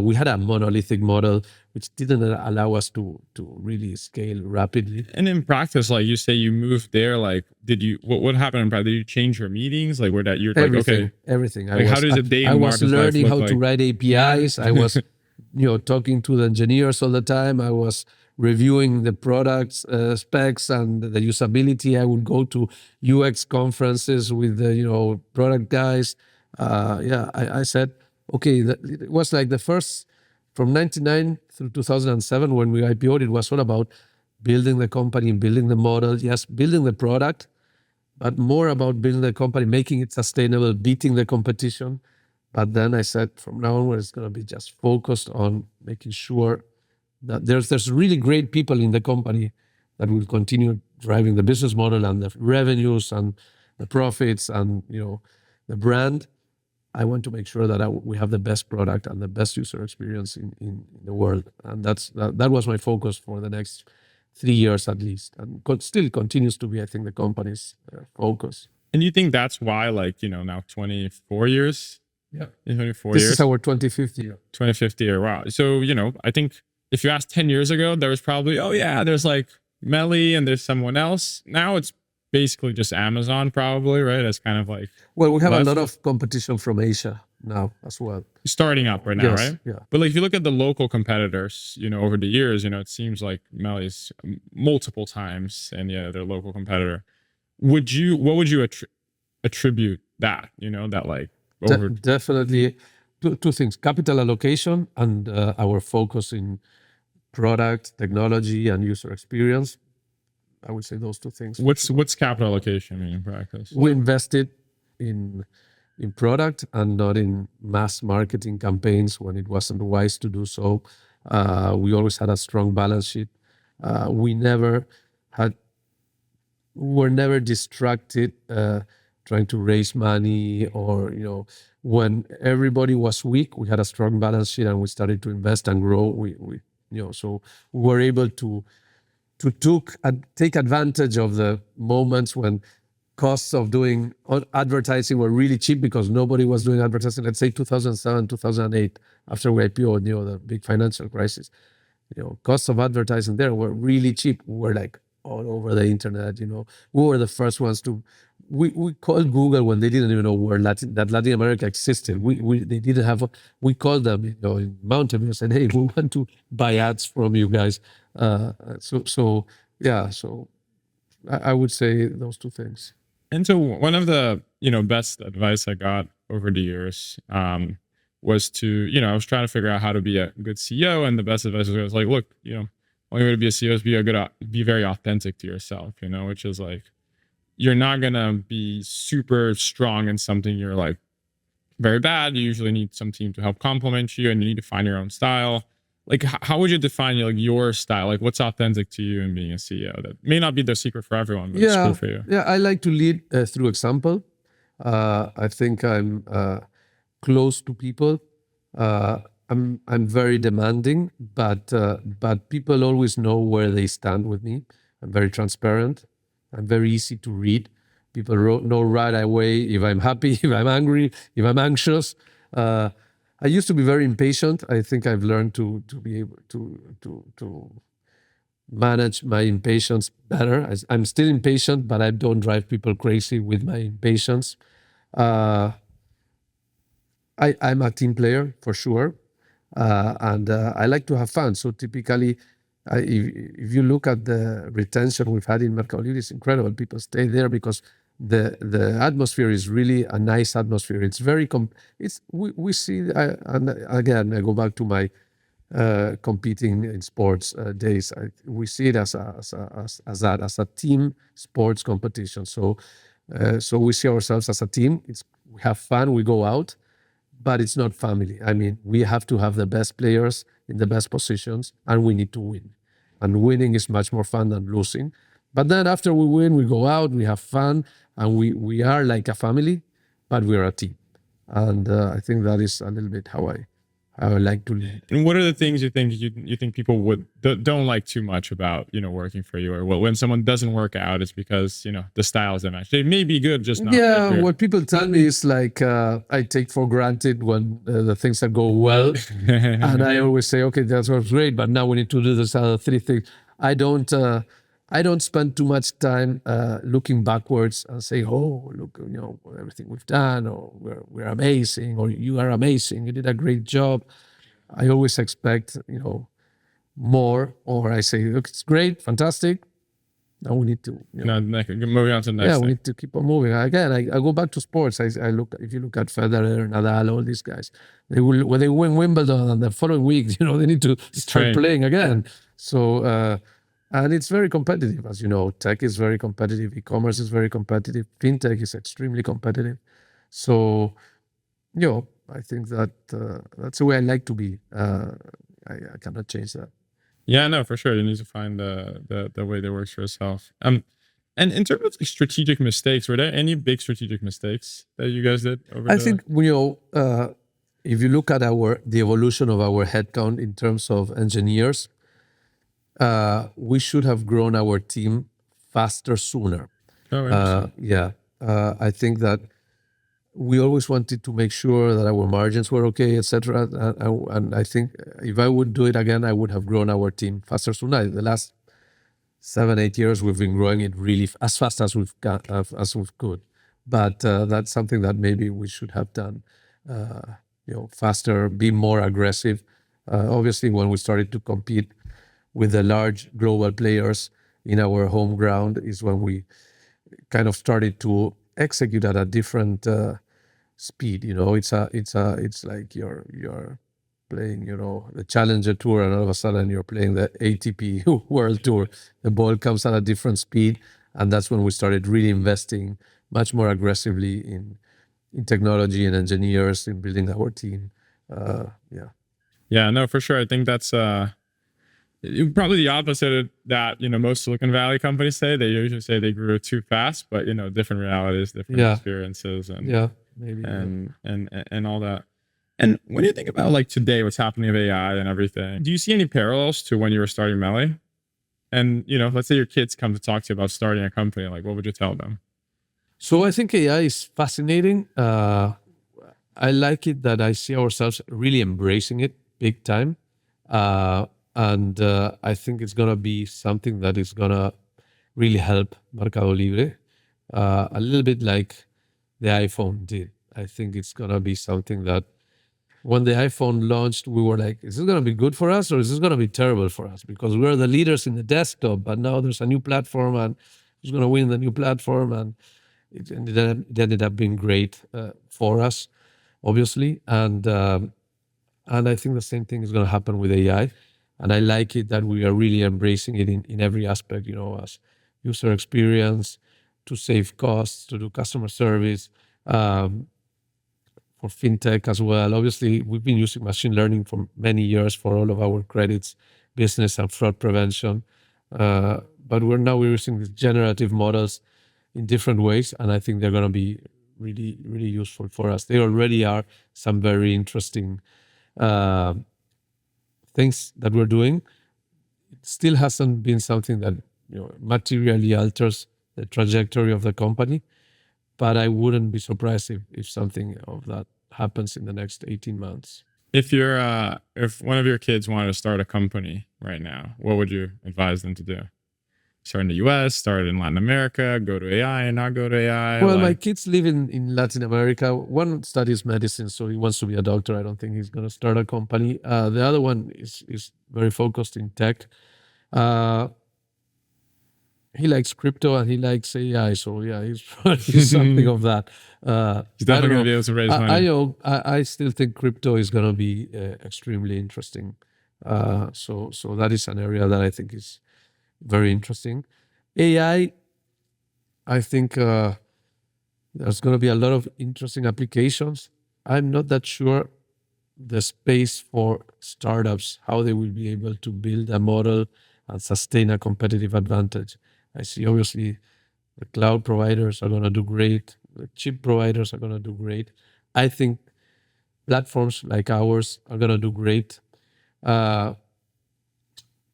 We had a monolithic model which didn't allow us to really scale rapidly.
And in practice, like you say, you moved there. Like, what happened in practice? Did you change your meetings? Like, where that you're like, okay,
Everything.
like, how does a day
I
in
was
Marco's life
learning
look
how
like?
to write APIs. I was, talking to the engineers all the time. I was reviewing the products specs and the usability. I would go to UX conferences with the product guys. I said, okay, it was like the first from 99 through 2007 when we IPO'd. It was all about building the company, building the model, yes, building the product, but more about building the company, making it sustainable, beating the competition. But then I said, from now on, it's going to be just focused on making sure that there's really great people in the company that will continue driving the business model and the revenues and the profits and the brand. I want to make sure that we have the best product and the best user experience in the world, and that was my focus for the next 3 years at least, and still continues to be, I think, the company's focus.
And you think that's why, like, now 24 years?
Yeah.
24
this
years?
This is our 25th year.
25th year. Wow. So, I think if you asked 10 years ago, there was probably, oh yeah, there's like Melly and there's someone else. Now it's basically just Amazon probably, right? That's kind of like...
Well, we have a lot of competition from Asia now as well.
Starting up right now, right?
Yeah.
But like, if you look at the local competitors, over the years, it seems like Melly's multiple times and their local competitor. What would you attribute that, that like...
Definitely two things: capital allocation and our focus in product, technology, and user experience. I would say those two things.
What's capital allocation mean in practice?
We invested in product and not in mass marketing campaigns when it wasn't wise to do so. We always had a strong balance sheet. We were never distracted trying to raise money, or when everybody was weak, we had a strong balance sheet and we started to invest and grow. So we were able to take advantage of the moments when costs of doing advertising were really cheap because nobody was doing advertising. Let's say 2007, 2008, after we IPO'd, the big financial crisis. Costs of advertising there were really cheap. We were like all over the internet. We were the first ones to. We called Google when they didn't even know that Latin America existed. They didn't have. We called them, in Mountain View, and said, "Hey, we want to buy ads from you guys." So I would say those two things.
And so one of the best advice I got over the years was to I was trying to figure out how to be a good CEO, and the best advice was like, look, only way to be a CEO is be very authentic to yourself, which is like, you're not gonna be super strong in something you're like very bad. You usually need some team to help complement you, and you need to find your own style. Like, how would you define your style? Like, what's authentic to you in being a CEO? That may not be the secret for everyone, but it's cool for you.
Yeah, I like to lead through example. I think I'm close to people. I'm very demanding, but people always know where they stand with me. I'm very transparent. I'm very easy to read. People know right away if I'm happy, if I'm angry, if I'm anxious. I used to be very impatient. I think I've learned to be able to manage my impatience better. I'm still impatient, but I don't drive people crazy with my impatience. I'm a team player for sure, and I like to have fun. So typically, if you look at the retention we've had in Mercado Libre, it's incredible. People stay there because the atmosphere is really a nice atmosphere. It's very we see, and again I go back to my competing in sports days. We see it as a team sports competition. So we see ourselves as a team. We have fun. We go out, but it's not family. I mean, we have to have the best players in the best positions, and we need to win. And winning is much more fun than losing. But then after we win, we go out, we have fun, and we are like a family, but we're a team. And I think that is a little bit how I would like to lead.
And what are the things you think people would don't like too much about working for you, or when someone doesn't work out, it's because the styles they match. They may be good, just not.
Yeah, what people tell me is like I take for granted when the things that go well, and I always say, okay, that was great, but now we need to do this other three things. I don't. I don't spend too much time looking backwards and saying, "Oh, look, everything we've done, or we're amazing, or you are amazing, you did a great job." I always expect, more, or I say, "Look, it's great, fantastic. Now we need to,
moving on to the next
yeah,
thing.
we need to keep on moving." Again, I go back to sports. I look, if you look at Federer, Nadal, all these guys, when they win Wimbledon and the following week, they need to start
Train.
playing again. So, and it's very competitive, as you know. Tech is very competitive. E-commerce is very competitive. Fintech is extremely competitive. So, I think that that's the way I like to be. I cannot change that.
Yeah, no, for sure. You need to find the way that works for yourself. And in terms of strategic mistakes, were there any big strategic mistakes that you guys did over
I think if you look at the evolution of our headcount in terms of engineers, we should have grown our team faster sooner.
Oh, interesting.
Yeah, I think that we always wanted to make sure that our margins were okay, etc. And I think if I would do it again, I would have grown our team faster sooner. The last 7-8 years, we've been growing it really as fast as we could. But that's something that maybe we should have done, faster, be more aggressive. Obviously, when we started to compete with the large global players in our home ground is when we kind of started to execute at a different speed. It's like you're playing, the Challenger Tour, and all of a sudden you're playing the ATP World Tour. The ball comes at a different speed, and that's when we started really investing much more aggressively in technology and engineers, in building our team. Yeah.
Yeah, no, for sure. I think that's probably the opposite of that. Most Silicon Valley companies say. They usually say they grew too fast, but different realities, different experiences, and
maybe
and all that. And when you think about like today, what's happening with AI and everything, do you see any parallels to when you were starting Melly? And let's say your kids come to talk to you about starting a company, like what would you tell them?
So I think AI is fascinating. I like it that I see ourselves really embracing it big time. And I think it's going to be something that is going to really help Mercado Libre. A little bit like the iPhone did. I think it's going to be something that when the iPhone launched, we were like, is this going to be good for us or is this going to be terrible for us? Because we're the leaders in the desktop, but now there's a new platform and who's going to win the new platform? And it ended up being great for us, obviously. And I think the same thing is going to happen with AI. And I like it that we are really embracing it in every aspect, as user experience, to save costs, to do customer service, for fintech as well. Obviously, we've been using machine learning for many years for all of our credits, business and fraud prevention. But we're using these generative models in different ways, and I think they're going to be really, really useful for us. They already are some very interesting things that we're doing. It still hasn't been something that materially alters the trajectory of the company, but I wouldn't be surprised if something of that happens in the next 18 months.
If one of your kids wanted to start a company right now, what would you advise them to do? Start in the US, start in Latin America, go to AI and not go to AI?
Well, my kids live in Latin America. One studies medicine, so he wants to be a doctor. I don't think he's going to start a company. The other one is very focused in tech. He likes crypto and he likes AI, so yeah, he's probably something of that.
He's definitely going to be able to raise money.
I still think crypto is going to be extremely interesting. So that is an area that I think is very interesting. AI, I think there's going to be a lot of interesting applications. I'm not that sure the space for startups, how they will be able to build a model and sustain a competitive advantage. I see obviously the cloud providers are going to do great. The chip providers are going to do great. I think platforms like ours are going to do great. Uh,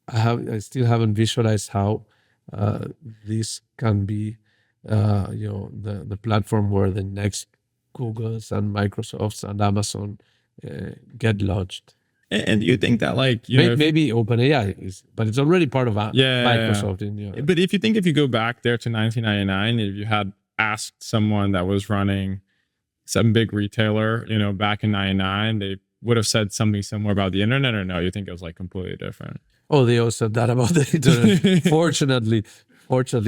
I still haven't visualized how this can be, the platform where the next Googles and Microsofts and Amazon get launched.
And you think that, like, you know,
Maybe OpenAI is, but it's already part of
yeah.
Microsoft. In
But if you go back there to 1999, if you had asked someone that was running some big retailer, you know, back in 99, they would have said something similar about the internet, or no, you think it was like completely different?
Oh, they also said that about the internet. Fortunately,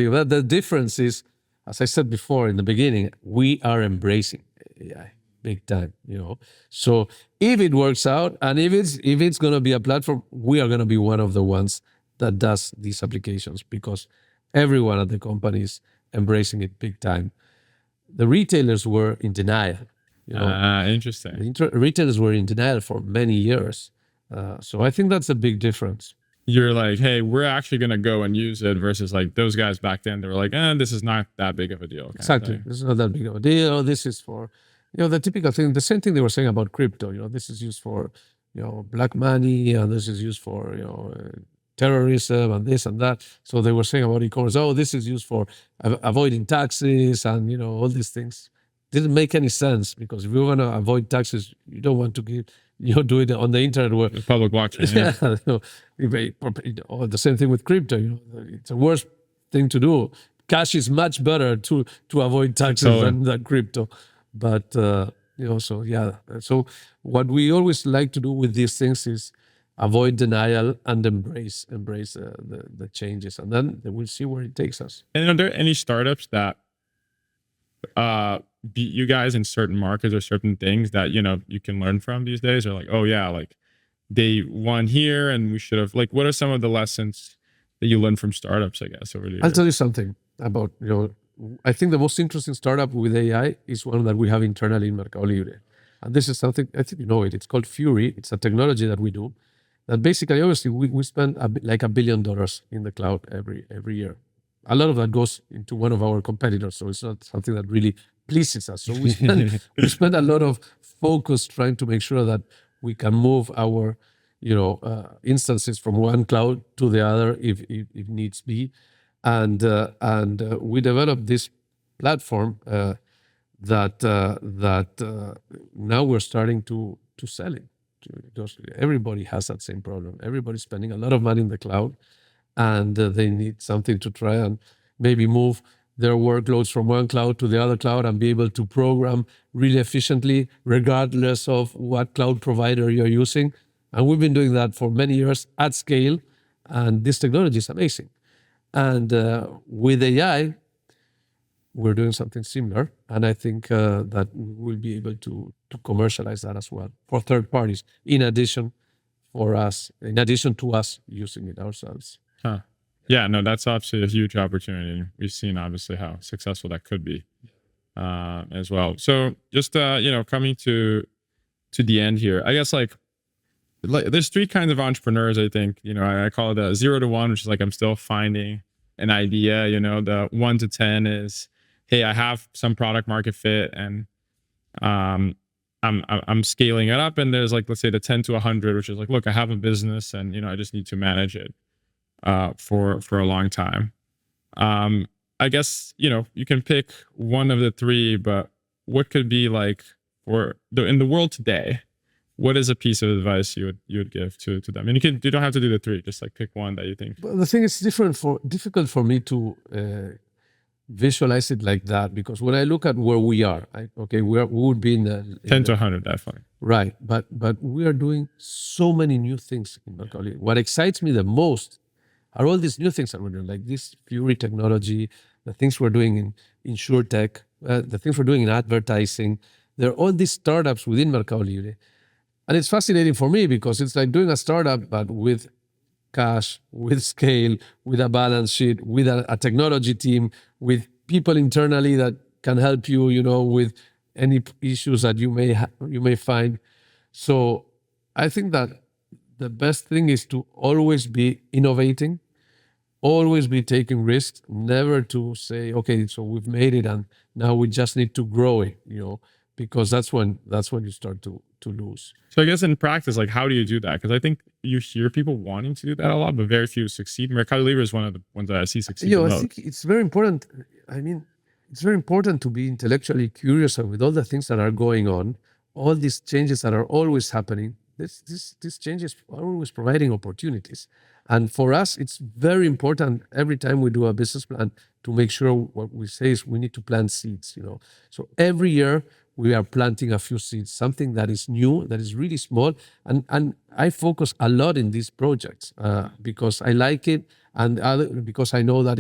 but the difference is, as I said before in the beginning, we are embracing AI big time. So if it works out, and if it's going to be a platform, we are going to be one of the ones that does these applications, because everyone at the company is embracing it big time. The retailers were in denial.
Interesting.
Retailers were in denial for many years. So I think that's a big difference.
You're like, hey, we're actually going to go and use it, versus like those guys back then, they were like, this is not that big of a deal.
Exactly. This is not that big of a deal. This is for, the typical thing, the same thing they were saying about crypto. This is used for, black money, and this is used for, terrorism and this and that. So they were saying about e-commerce, oh, this is used for avoiding taxes and, all these things. Didn't make any sense, because if you want to avoid taxes, you don't want to do it on the internet where
the public blockchain.
The same thing with crypto. It's the worst thing to do. Cash is much better to avoid taxes than crypto. But so what we always like to do with these things is avoid denial and embrace the changes, and then we'll see where it takes us.
And are there any startups that beat you guys in certain markets or certain things that you can learn from these days? Or like, oh yeah, like they won here and we should have, like, what are some of the lessons that you learned from startups, I guess, over the years?
I'll tell you something about, I think the most interesting startup with AI is one that we have internally in Mercado Libre. And this is something, I think you know it. It's called Fury. It's a technology that we do that basically, obviously, we spend like $1 billion in the cloud every year. A lot of that goes into one of our competitors, so it's not something that really pleases us. So we spend a lot of focus trying to make sure that we can move our instances from one cloud to the other if needs be, and we developed this platform that now we're starting to sell it, because everybody has that same problem. Everybody's spending a lot of money in the cloud, and they need something to try and maybe move their workloads from one cloud to the other cloud and be able to program really efficiently, regardless of what cloud provider you're using. And we've been doing that for many years at scale, and this technology is amazing. And with AI, we're doing something similar, and I think that we'll be able to commercialize that as well for third parties, in addition to us using it ourselves.
Huh. Yeah, no, that's obviously a huge opportunity. We've seen obviously how successful that could be as well. So just coming to the end here, I guess like there's three kinds of entrepreneurs. I think I call it a 0 to 1, which is like I'm still finding an idea. The 1 to 10 is, hey, I have some product market fit, and I'm scaling it up. And there's like, let's say the 10 to 100, which is like, look, I have a business, and I just need to manage it for a long time. I guess you can pick one of the three, but what could be like in the world today? What is a piece of advice you would give to them? And you don't have to do the three. Just like pick one that you think.
But the thing is difficult for me to visualize it like that, because when I look at where we are, we would be in the
10 to 100, definitely.
Right, but we are doing so many new things in Mercado Libre. What excites me the most are all these new things that we're doing, like this Fury technology, the things we're doing in InsurTech, the things we're doing in advertising. There are all these startups within Mercado Libre. And it's fascinating for me, because it's like doing a startup, but with cash, with scale, with a balance sheet, with a technology team, with people internally that can help you, with any issues that you may find. So I think that the best thing is to always be innovating, always be taking risks, never to say, okay, so we've made it and now we just need to grow it, because that's when you start to lose.
So I guess in practice, like, how do you do that? Because I think you hear people wanting to do that a lot, but very few succeed. Mercado Libre is one of the ones that I see succeed the most.
I think it's very important. I mean, it's very important to be intellectually curious with all the things that are going on, all these changes that are always happening. These changes are always providing opportunities. And for us, it's very important every time we do a business plan to make sure what we say is we need to plant seeds, So every year we are planting a few seeds, something that is new, that is really small. And I focus a lot in these projects because I like it and because I know that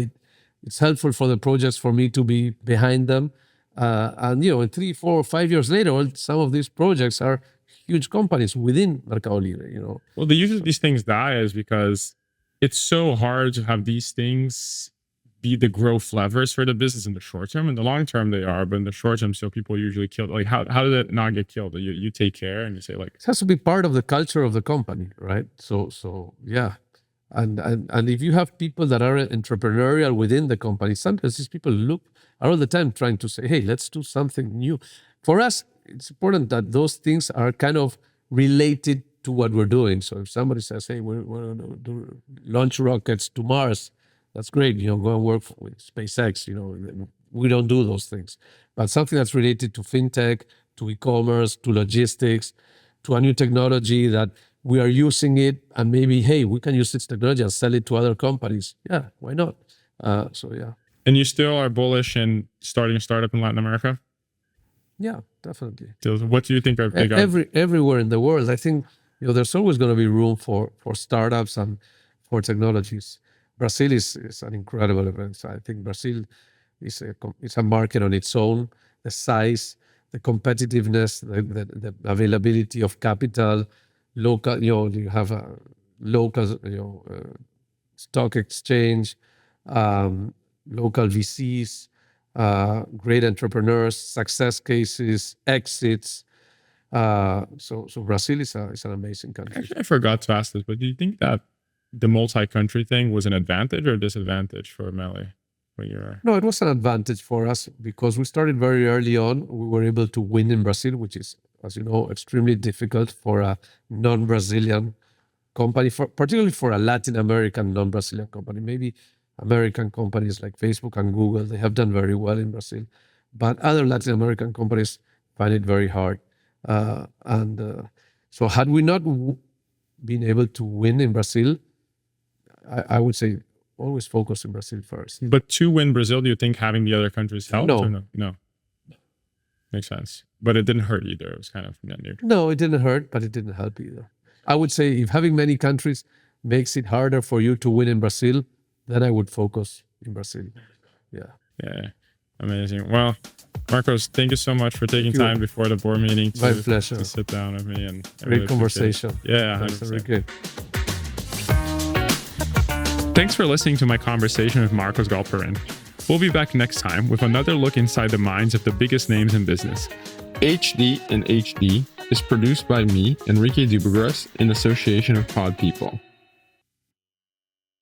it's helpful for the projects for me to be behind them. And in 3, 4, 5 years later, some of these projects are huge companies within Mercado Libre,
Well, the use of these things die is because it's so hard to have these things be the growth levers for the business in the short term. In the long term, they are, but in the short term, so people usually kill. Like, how did it not get killed? You take care and you say, like,
it has to be part of the culture of the company, right? So yeah. And if you have people that are entrepreneurial within the company, sometimes these people are all the time trying to say, hey, let's do something new. For us, it's important that those things are kind of related to what we're doing. So if somebody says, hey, we're going to launch rockets to Mars, that's great. Go and work with SpaceX. We don't do those things. But something that's related to fintech, to e-commerce, to logistics, to a new technology that we are using it, and maybe, hey, we can use this technology and sell it to other companies. Yeah, why not? So yeah.
And you still are bullish in starting a startup in Latin America?
Yeah, definitely.
So what do you think are big?
Everywhere in the world, I think there's always going to be room for startups and for technologies. Brazil is an incredible event. So I think Brazil is a market on its own. The size, the competitiveness, the availability of capital, local. You have a local, stock exchange, local VCs. Great entrepreneurs, success cases, exits. So Brazil is an amazing country.
Actually, I forgot to ask this, but do you think that the multi-country thing was an advantage or disadvantage for Meli?
No, it was an advantage for us because we started very early on. We were able to win in Brazil, which is, as you know, extremely difficult for a non-Brazilian company, particularly for a Latin American non-Brazilian company. Maybe American companies like Facebook and Google, they have done very well in Brazil. But other Latin American companies find it very hard. So had we not been able to win in Brazil, I would say always focus in Brazil first.
But to win Brazil, do you think having the other countries helped?
No.
No. Makes sense. But it didn't hurt either. It was kind of near.
No, it didn't hurt, but it didn't help either. I would say if having many countries makes it harder for you to win in Brazil, then I would focus in Brazil. Yeah.
Amazing. Well, Marcos, thank you so much for taking time before the board meeting
My pleasure.
to sit down with me. And
great conversation.
Yeah,
thanks, Henrique.
Thanks for listening to my conversation with Marcos Galperin. We'll be back next time with another look inside the minds of the biggest names in business. HD and HD is produced by me, Henrique, in association with Pod People.